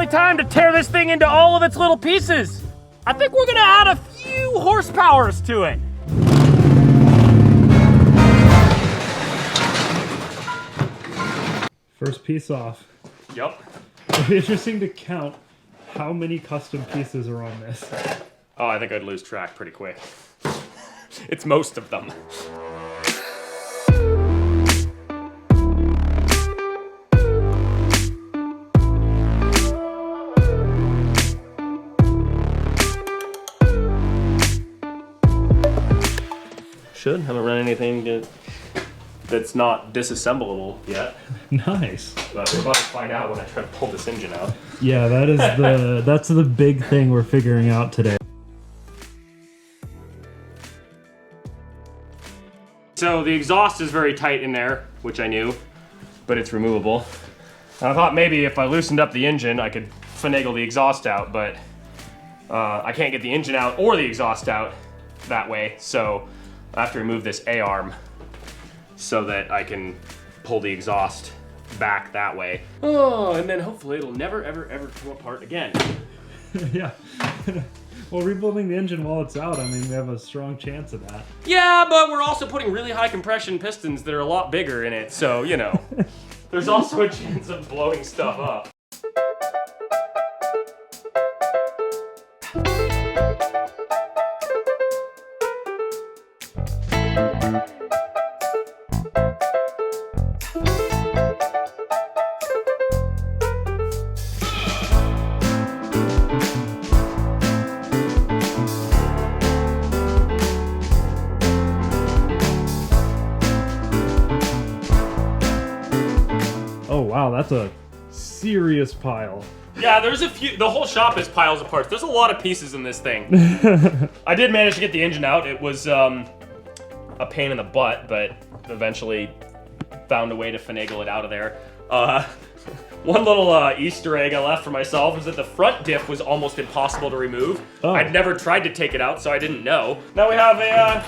time to tear this thing into all of its little pieces. I think we're gonna add a few horsepowers to it. First piece off. Yep. It'll be interesting to count how many custom pieces are on this. Oh, I think I'd lose track pretty quick. It's most of them. Haven't run anything that's not disassemblable yet. Nice. But we're about to find out when I try to pull this engine out. Yeah, that's the big thing we're figuring out today. So the exhaust is very tight in there, which I knew, but it's removable. And I thought maybe if I loosened up the engine, I could finagle the exhaust out, but I can't get the engine out or the exhaust out that way, so I have to remove this A-arm so that I can pull the exhaust back that way. Oh, and then hopefully it'll never, ever, ever come apart again. Yeah. Well, rebuilding the engine while it's out, I mean, we have a strong chance of that. Yeah, but we're also putting really high compression pistons that are a lot bigger in it, so, you know, there's also a chance of blowing stuff up. Oh wow, that's a serious pile. Yeah, there's a few, the whole shop is piles of parts. There's a lot of pieces in this thing. I did manage to get the engine out. It was a pain in the butt, but eventually found a way to finagle it out of there. One little Easter egg I left for myself is that the front diff was almost impossible to remove. Oh. I'd never tried to take it out, so I didn't know. Now we have a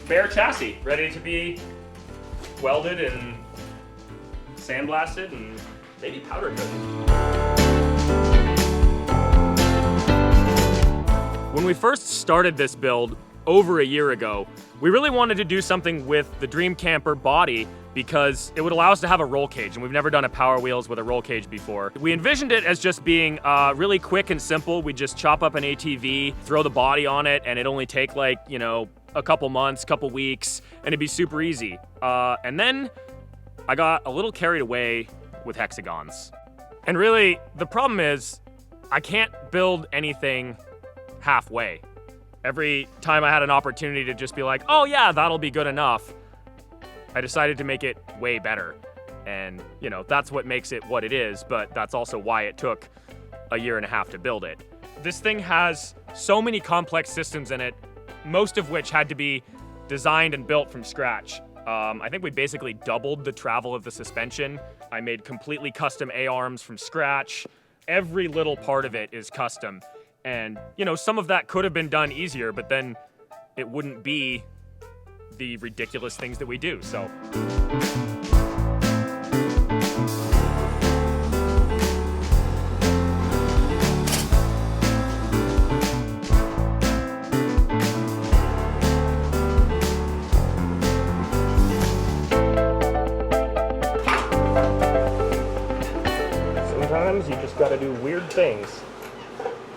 bare chassis ready to be welded and sandblasted and maybe powder coated. When we first started this build over a year ago, we really wanted to do something with the Dream Camper body because it would allow us to have a roll cage, and we've never done a Power Wheels with a roll cage before. We envisioned it as just being really quick and simple. We just chop up an ATV, throw the body on it, and it only take like, you know, a couple months, couple weeks, and it'd be super easy. And then I got a little carried away with hexagons. And really, the problem is I can't build anything halfway. Every time I had an opportunity to just be like, oh yeah, that'll be good enough, I decided to make it way better. And, you know, that's what makes it what it is, but that's also why it took a year and a half to build it. This thing has so many complex systems in it, most of which had to be designed and built from scratch. I think we basically doubled the travel of the suspension. I made completely custom A-arms from scratch. Every little part of it is custom. And, you know, some of that could have been done easier, but then it wouldn't be the ridiculous things that we do, so. Sometimes you just gotta do weird things.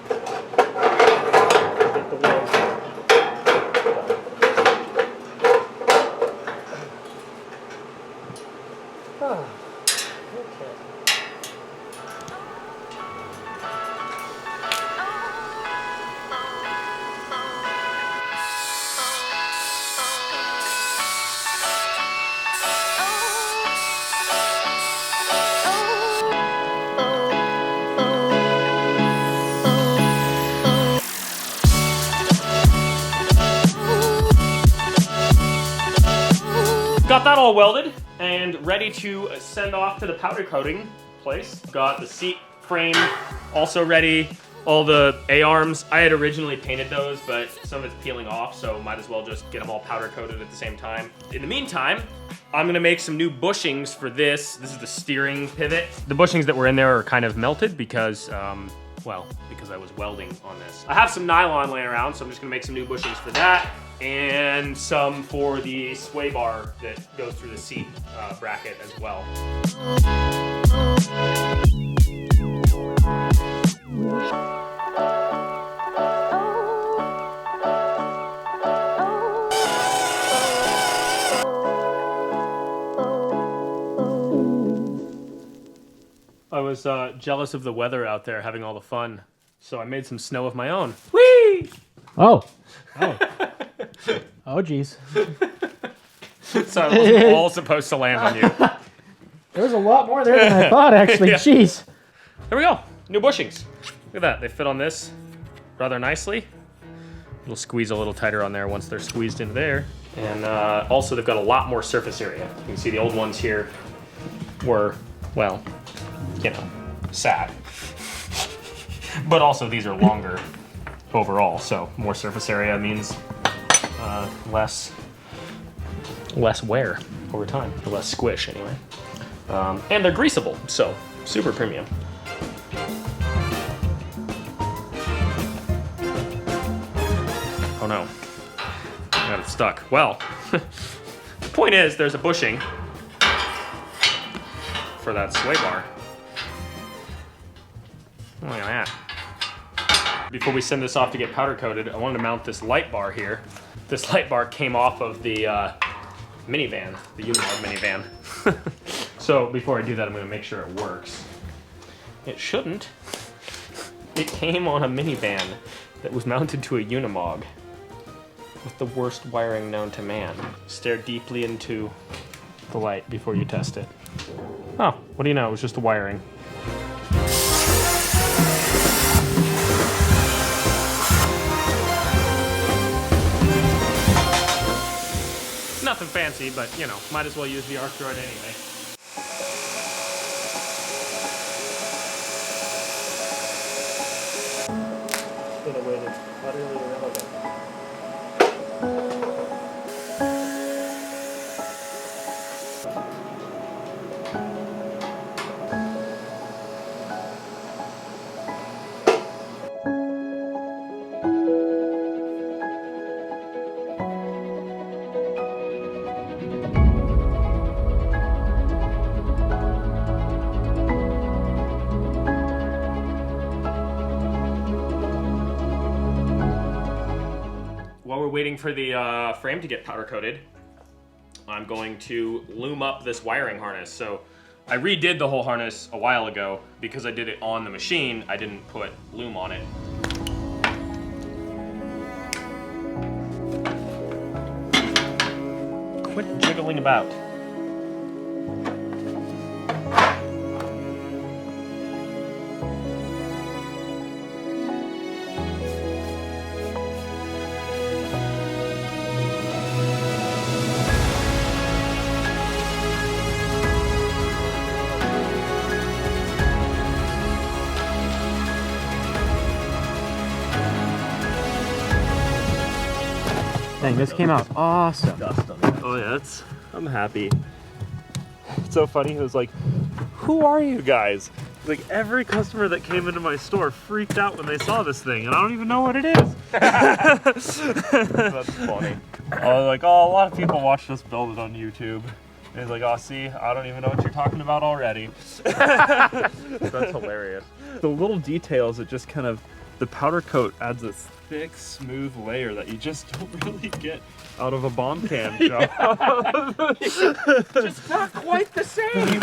Get the wheels. Okay. Got that all welded and ready to send off to the powder coating place. Got the seat frame also ready, all the A-arms. I had originally painted those, but some of it's peeling off, so might as well just get them all powder coated at the same time. In the meantime, I'm gonna make some new bushings for this. This is the steering pivot. The bushings that were in there are kind of melted because, well, because I was welding on this. I have some nylon laying around, so I'm just gonna make some new bushings for that, and some for the sway bar that goes through the seat bracket as well. I was jealous of the weather out there, having all the fun, so I made some snow of my own. Whee! Oh. Oh, geez. So it wasn't all supposed to land on you. There was a lot more there than I thought, actually. Yeah. Jeez. There we go. New bushings. Look at that. They fit on this rather nicely. It'll squeeze a little tighter on there once they're squeezed in there. And also, they've got a lot more surface area. You can see the old ones here were, well, you know, sad. But also, these are longer overall, so more surface area means less wear over time, or less squish anyway. And they're greasable, so super premium. Oh no, I got it stuck. Well, the point is there's a bushing for that sway bar. Look at that. Before we send this off to get powder coated, I wanted to mount this light bar here. This light bar came off of the minivan, the Unimog minivan. So before I do that, I'm gonna make sure it works. It shouldn't. It came on a minivan that was mounted to a Unimog with the worst wiring known to man. Stare deeply into the light before you test it. Oh, what do you know? It was just the wiring. Nothing fancy, but you know, might as well use the arc droid anyway. In a way that's utterly irrelevant. While we're waiting for the frame to get powder coated, I'm going to loom up this wiring harness. So I redid the whole harness a while ago because I did it on the machine. I didn't put loom on it. Quit jiggling about. Dang, this came out awesome. Oh yeah, I'm happy. It's so funny, it was like, who are you guys? Like every customer that came into my store freaked out when they saw this thing, and I don't even know what it is. That's funny. I was like, oh, a lot of people watched us build it on YouTube. And he's like, oh, see, I don't even know what you're talking about already. That's hilarious. The little details that just kind of, the powder coat adds this thick, smooth layer that you just don't really get out of a bomb can job. Just not quite the same.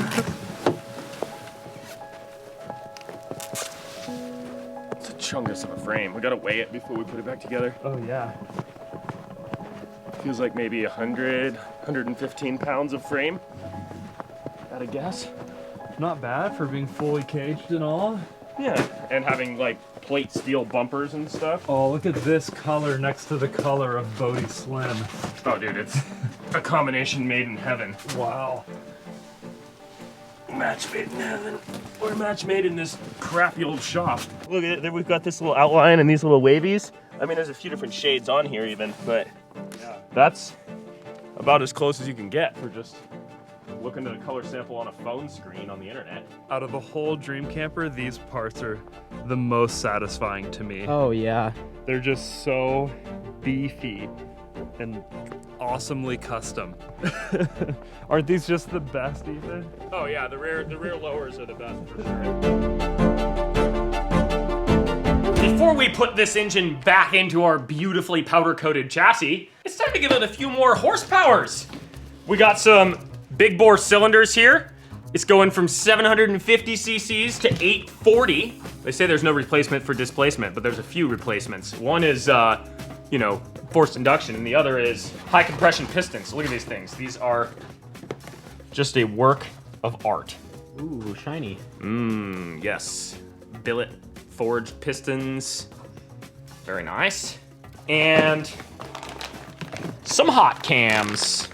It's a chungus of a frame. We gotta weigh it before we put it back together. Oh yeah. Feels like maybe 100, 115 pounds of frame. At a guess. Not bad for being fully caged and all. Yeah, and having like plate steel bumpers and stuff. Oh, look at this color next to the color of Bodie Slim. Oh, dude, it's a combination made in heaven. Wow. Match made in heaven. Or match made in this crappy old shop. Look at it, there we've got this little outline and these little wavies. I mean, there's a few different shades on here even, but yeah, that's about as close as you can get for just looking at a color sample on a phone screen on the internet. Out of the whole Dream Camper, these parts are the most satisfying to me. Oh yeah. They're just so beefy and awesomely custom. Aren't these just the best, Ethan? Oh yeah, the rear lowers are the best for sure. Before we put this engine back into our beautifully powder-coated chassis, it's time to give it a few more horsepowers. We got some big bore cylinders here. It's going from 750 cc's to 840. They say there's no replacement for displacement, but there's a few replacements. One is, you know, forced induction, and the other is high compression pistons. Look at these things. These are just a work of art. Ooh, shiny. Yes. Billet forged pistons. Very nice. And some hot cams.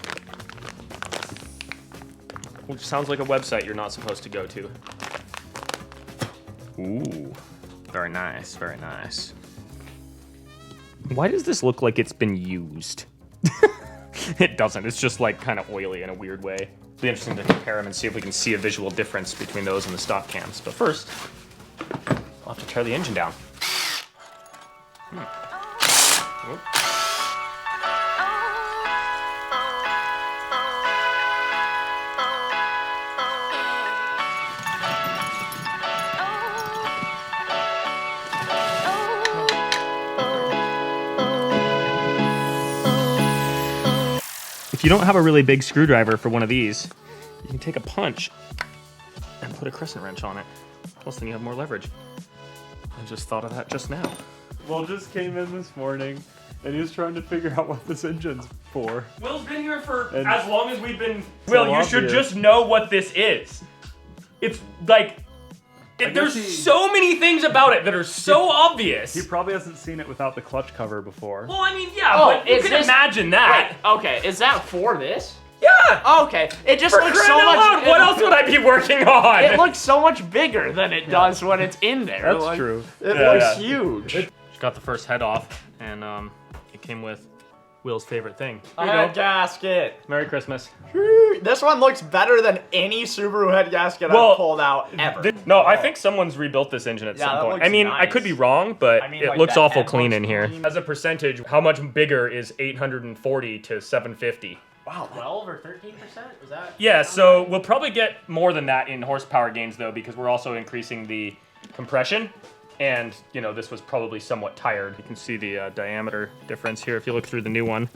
Which sounds like a website you're not supposed to go to. Ooh, very nice, very nice. Why does this look like it's been used? It doesn't, it's just like kind of oily in a weird way. It'll be interesting to compare them and see if we can see a visual difference between those and the stock cams. But first, I'll have to tear the engine down. Oop. If you don't have a really big screwdriver for one of these, you can take a punch and put a crescent wrench on it. Plus then you have more leverage. I just thought of that just now. Will just came in this morning and he was trying to figure out what this engine's for. Will's been here for And as long as we've been... so Will, you should obvious. just know what this is. It's like... there's so many things about it that are so obvious. He probably hasn't seen it without the clutch cover before. Well, I mean, yeah, Oh, but you is can this- imagine that. Wait, okay, is that for this? Yeah! Okay, it just For looks crying so out much. loud, what else would I be working on? It looks so much bigger than it does when it's in there. That's Like, true. It Yeah, looks yeah. huge. Just got the first head off, and it came with Will's favorite thing. A head gasket. Merry Christmas. This one looks better than any Subaru head gasket Well, I've pulled out ever. No, I think someone's rebuilt this engine at Yeah, some that point. looks I mean, I nice. could be wrong, but I mean, it like, looks that awful head clean looks in here. clean. As a percentage, how much bigger is 840 to 750? Wow, 12 or 13%? Is that? Yeah, so we'll probably get more than that in horsepower gains though, because we're also increasing the compression. And, you know, this was probably somewhat tired. You can see the diameter difference here if you look through the new one.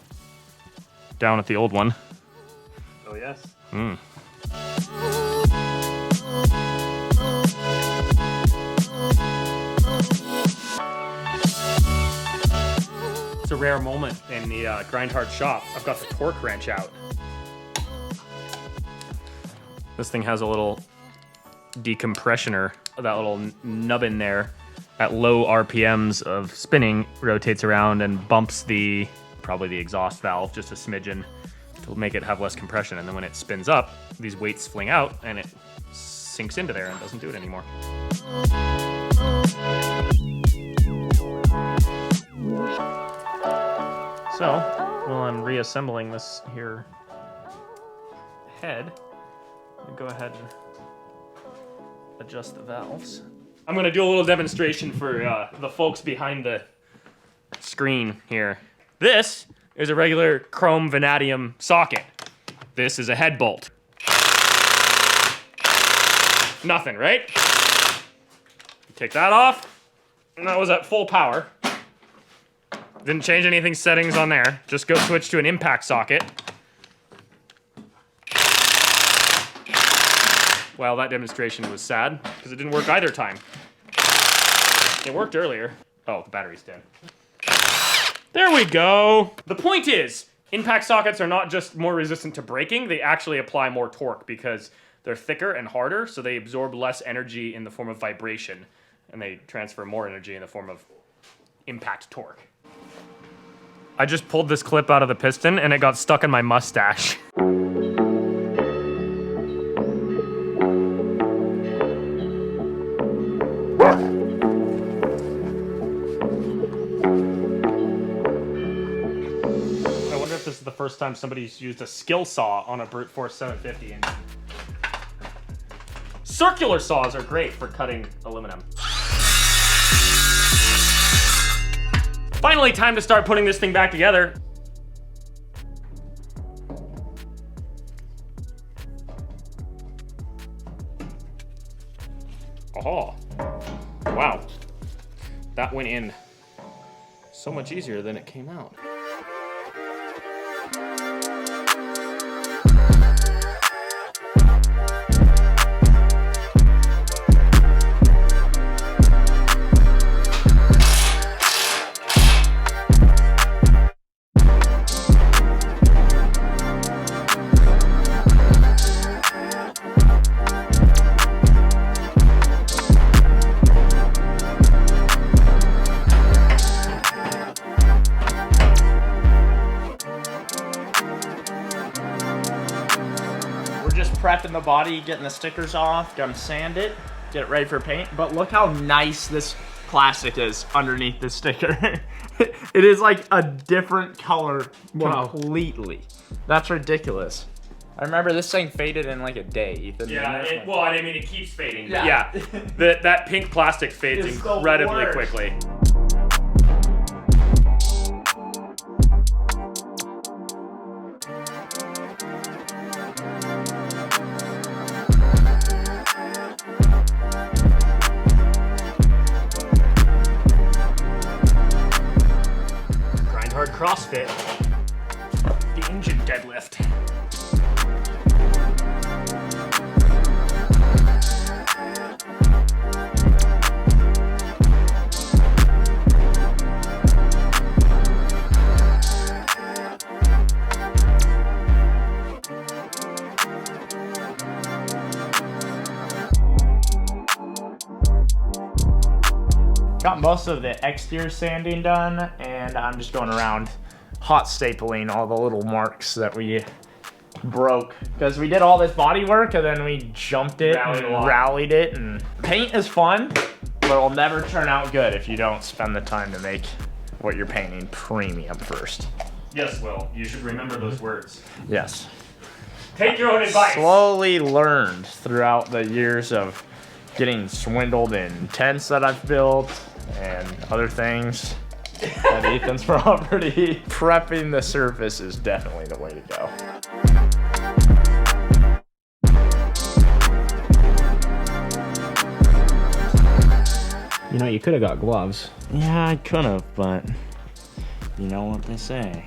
Down at the old one. Oh yes. It's a rare moment in the Grind Hard shop. I've got the torque wrench out. This thing has a little decompressioner, that little nubbin there. At low RPMs of spinning, rotates around and bumps probably the exhaust valve just a smidgen to make it have less compression. And then when it spins up, these weights fling out and it sinks into there and doesn't do it anymore. So, while I'm reassembling this here head, I'm gonna go ahead and adjust the valves. I'm gonna do a little demonstration for the folks behind the screen here. This is a regular chrome vanadium socket. This is a head bolt. Nothing, right? Take that off, and that was at full power. Didn't change anything settings on there. Just go switch to an impact socket. Well, that demonstration was sad because it didn't work either time. It worked earlier. Oh, the battery's dead. There we go. The point is, impact sockets are not just more resistant to braking, they actually apply more torque because they're thicker and harder, so they absorb less energy in the form of vibration, and they transfer more energy in the form of impact torque. I just pulled this clip out of the piston and it got stuck in my mustache. I wonder if this is the first time somebody's used a skill saw on a brute force 750 engine. Circular saws are great for cutting aluminum. Finally, time to start putting this thing back together. Oh, wow. That went in so much easier than it came out. Prepping the body, getting the stickers off, gonna sand it, get it ready for paint. But look how nice this plastic is underneath the sticker. It is like a different color completely. That's ridiculous. I remember this thing faded in like a day, Ethan. Yeah, well, I mean, it keeps fading. Yeah, that pink plastic fades incredibly quickly. Hard CrossFit, the engine deadlift. Got most of the exterior sanding done, and I'm just going around hot stapling all the little marks that we broke. Because we did all this body work and then we jumped it and rallied it. And paint is fun, but it'll never turn out good if you don't spend the time to make what you're painting premium first. Yes, Will, you should remember those words. Yes. Take your own advice. Slowly learned throughout the years of getting swindled in tents that I've built and other things at Ethan's property. Prepping the surface is definitely the way to go. You know, you could have got gloves. Yeah, I could have, but you know what they say.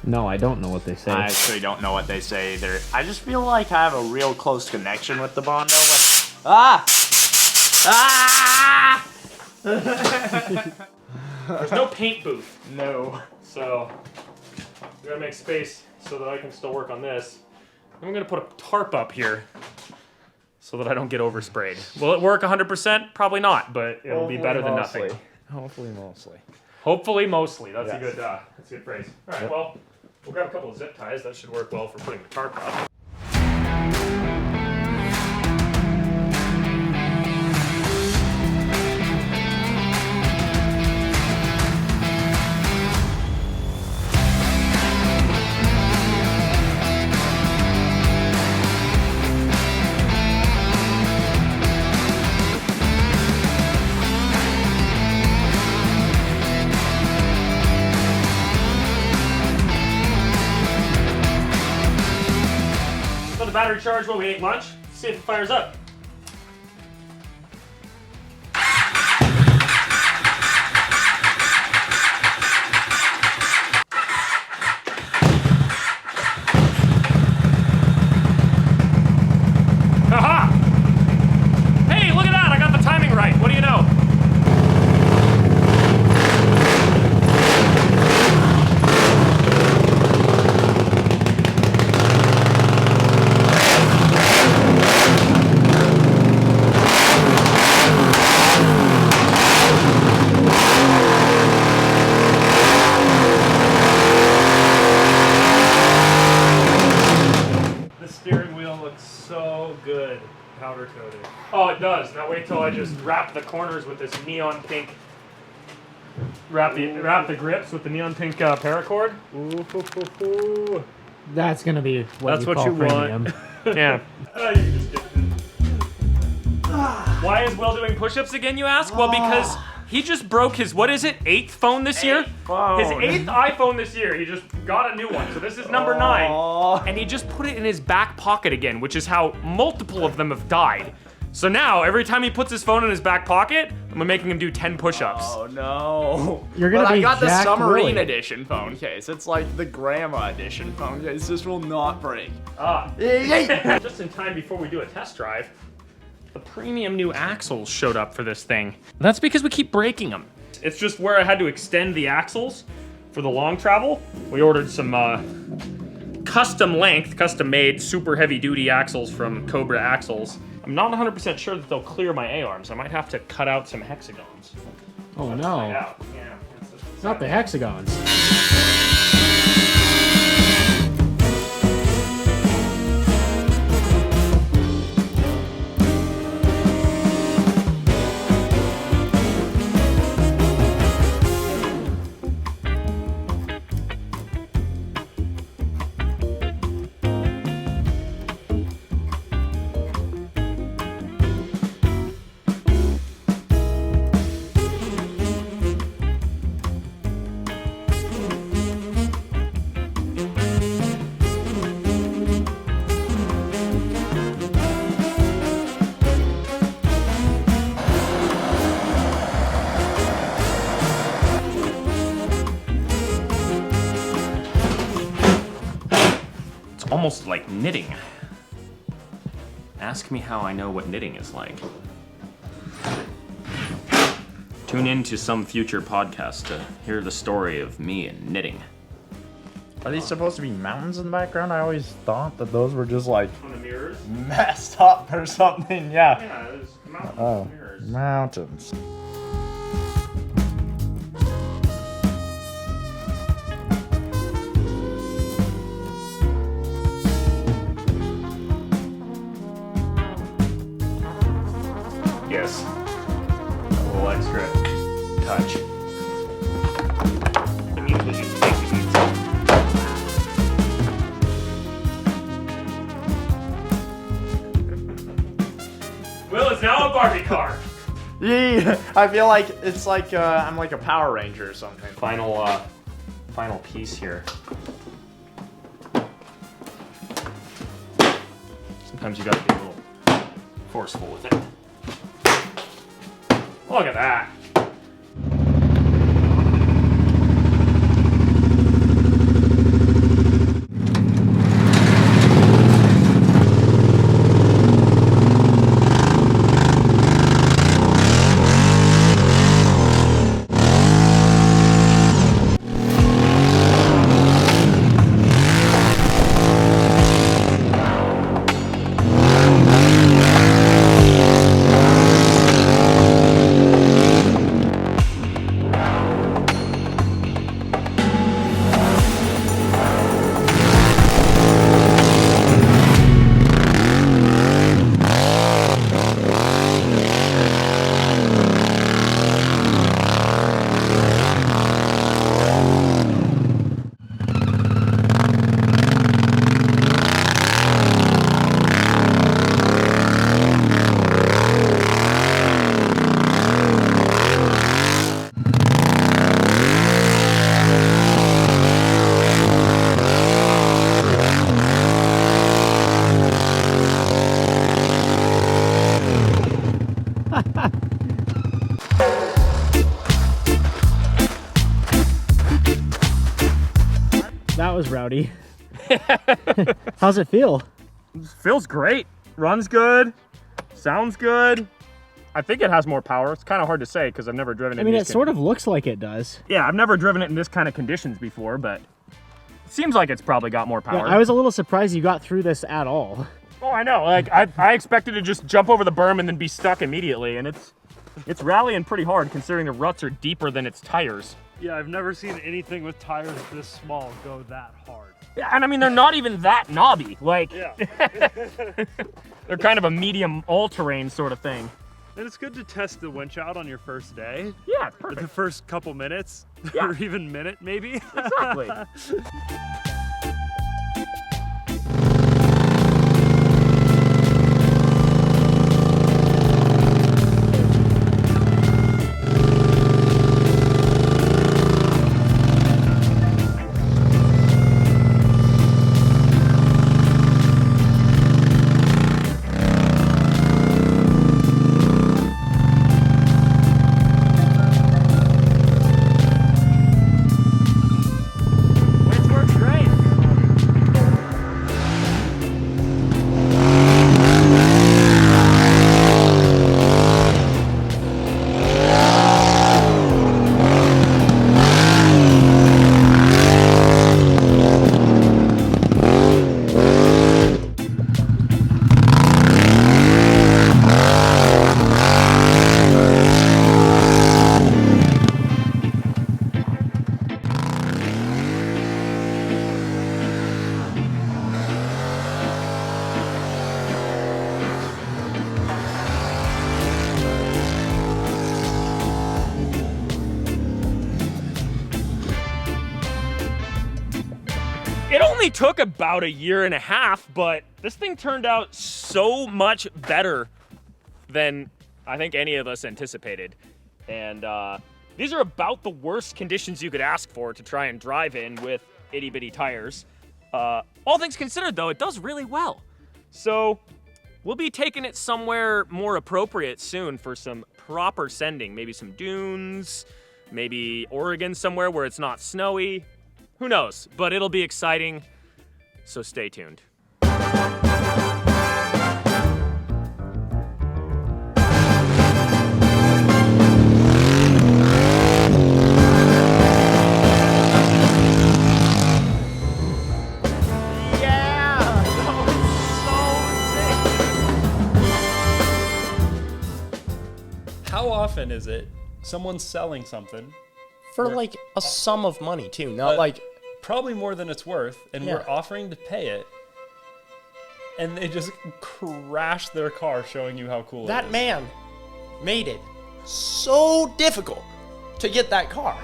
No, I don't know what they say. I actually don't know what they say either. I just feel like I have a real close connection with the Bondo. Ah! Ah! There's no paint booth, No. so we're gonna make space so that I can still work on this. And I'm gonna put a tarp up here so that I don't get oversprayed. Will it work 100%? Probably not, but it'll be better than nothing. Hopefully, mostly. Hopefully, mostly. That's Yes. a good phrase. All right, well, we'll grab a couple of zip ties. That should work well for putting the tarp up. Battery charge while we ate lunch. See if it fires up. Haha! Hey, look at that! I got the timing right. What do you know? Powder coated. Oh, it does. Now wait till I just wrap the corners with this neon pink. Wrap the grips with the neon pink paracord. That's gonna be what That's you what call you premium. want. Yeah. You can just get Why is Will doing push-ups again, you ask? Well, because he just broke his, what is it, 8th phone this year? phone. His 8th iPhone this year. He just got a new one. So this is number 9. And he just put it in his back pocket again, which is how multiple of them have died. So now, every time he puts his phone in his back pocket, I'm making him do 10 push-ups. Oh no. You're gonna But be I got the Jack submarine Willie. edition phone case. It's like the grandma edition phone case. This will not break. Ah. Just in time before we do a test drive, the premium new axles showed up for this thing. That's because we keep breaking them. It's just where I had to extend the axles for the long travel. We ordered some custom length, custom made, super heavy duty axles from Cobra Axles. I'm not 100% sure that they'll clear my A-arms. I might have to cut out some hexagons. Oh no. Yeah. Not the hexagons. Almost like knitting. Ask me how I know what knitting is like. Tune in to some future podcast to hear the story of me and knitting. Are these supposed to be mountains in the background? I always thought that those were just like On the mirrors? messed up or something. Yeah. Yeah, there's mountains Oh, and mirrors. mountains. Yes. A little extra touch. It means what you think it means. Will is now a Barbie car. Yeah, I feel like it's like I'm like a Power Ranger or something. Final piece here. Sometimes you gotta be a little forceful with it. Look at that. That was rowdy. How's it feel? Feels great. Runs good. Sounds good. I think it has more power. It's kind of hard to say because I've never driven it. I mean, it sort of looks like it does. Yeah, I've never driven it in this kind of conditions before, but it seems like it's probably got more power. Yeah, I was a little surprised you got through this at all. Oh, I know. Like I expected to just jump over the berm and then be stuck immediately, and it's rallying pretty hard considering the ruts are deeper than its tires. Yeah, I've never seen anything with tires this small go that hard. Yeah, and I mean they're not even that knobby. Like Yeah. they're kind of a medium all-terrain sort of thing. And it's good to test the winch out on your first day. Yeah, it's The perfect. first couple minutes, Yeah. or even minute maybe. Exactly. only took about a year and a half, but this thing turned out so much better than I think any of us anticipated. And these are about the worst conditions you could ask for to try and drive in with itty bitty tires. All things considered though, it does really well. So we'll be taking it somewhere more appropriate soon for some proper sending. Maybe some dunes, maybe Oregon somewhere where it's not snowy. Who knows? But it'll be exciting, so stay tuned. How often is it someone's selling something For like a sum of money too, not like probably more than it's worth, and Yeah. we're offering to pay it, and they just crash their car showing you how cool it that is. man made it so difficult to get that car.